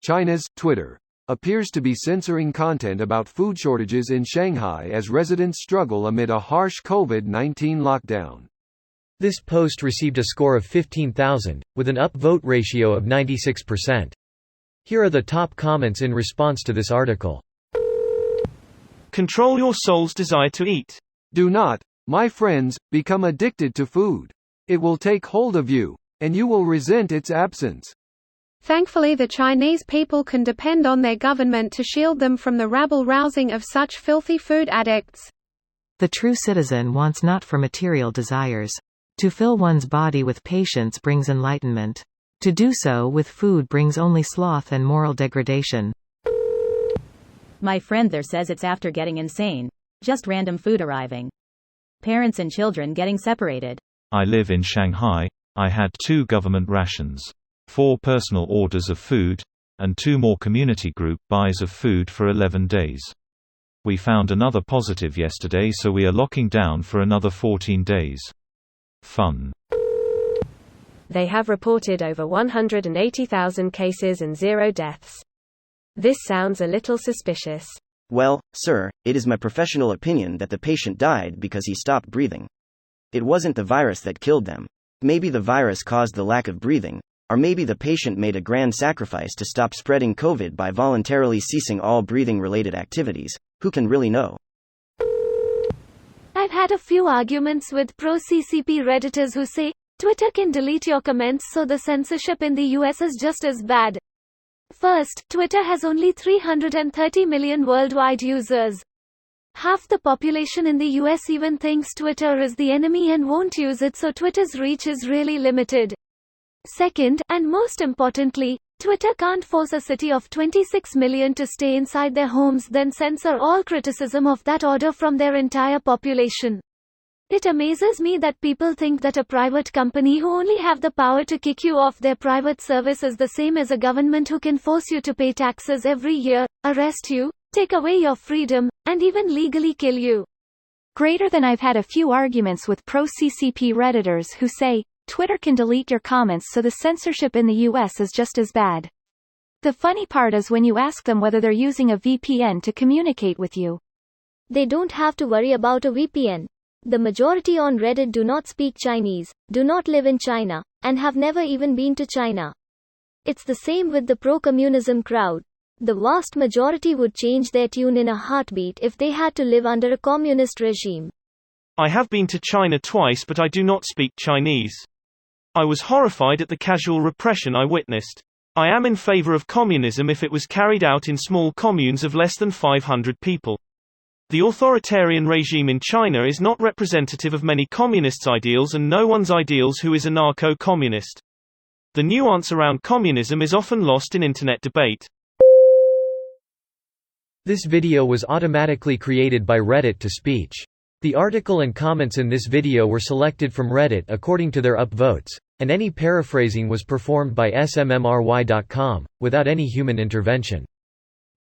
China's Twitter appears to be censoring content about food shortages in Shanghai as residents struggle amid a harsh COVID-19 lockdown. This post received a score of 15,000, with an upvote ratio of 96%. Here are the top comments in response to this article. Control your soul's desire to eat. Do not, my friends, become addicted to food. It will take hold of you, and you will resent its absence. Thankfully, the Chinese people can depend on their government to shield them from the rabble-rousing of such filthy food addicts. The true citizen wants not for material desires. To fill one's body with patience brings enlightenment. To do so with food brings only sloth and moral degradation. My friend there says it's after getting insane. Just random food arriving. Parents and children getting separated. I live in Shanghai. I had 2 government rations, 4 personal orders of food, and 2 more community group buys of food for 11 days. We found another positive yesterday, so we are locking down for another 14 days. Fun. They have reported over 180,000 cases and 0 deaths. This sounds a little suspicious. Well, sir, it is my professional opinion that the patient died because he stopped breathing. It wasn't the virus that killed them. Maybe the virus caused the lack of breathing, or maybe the patient made a grand sacrifice to stop spreading COVID by voluntarily ceasing all breathing-related activities. Who can really know? I've had a few arguments with pro-CCP Redditors who say, Twitter can delete your comments, so the censorship in the US is just as bad. First, Twitter has only 330 million worldwide users. Half the population in the US even thinks Twitter is the enemy and won't use it, so Twitter's reach is really limited. Second, and most importantly, Twitter can't force a city of 26 million to stay inside their homes then censor all criticism of that order from their entire population. It amazes me that people think that a private company who only have the power to kick you off their private service is the same as a government who can force you to pay taxes every year, arrest you, take away your freedom, and even legally kill you. Greater than I've had a few arguments with pro-CCP Redditors who say, Twitter can delete your comments, so the censorship in the US is just as bad. The funny part is when you ask them whether they're using a VPN to communicate with you. They don't have to worry about a VPN. The majority on Reddit do not speak Chinese, do not live in China, and have never even been to China. It's the same with the pro-communism crowd. The vast majority would change their tune in a heartbeat if they had to live under a communist regime. I have been to China twice, but I do not speak Chinese. I was horrified at the casual repression I witnessed. I am in favor of communism if it was carried out in small communes of less than 500 people. The authoritarian regime in China is not representative of many communists' ideals, and no one's ideals who is a narco-communist. The nuance around communism is often lost in internet debate. This video was automatically created by Reddit to speech. The article and comments in this video were selected from Reddit according to their upvotes, and any paraphrasing was performed by smmry.com, without any human intervention.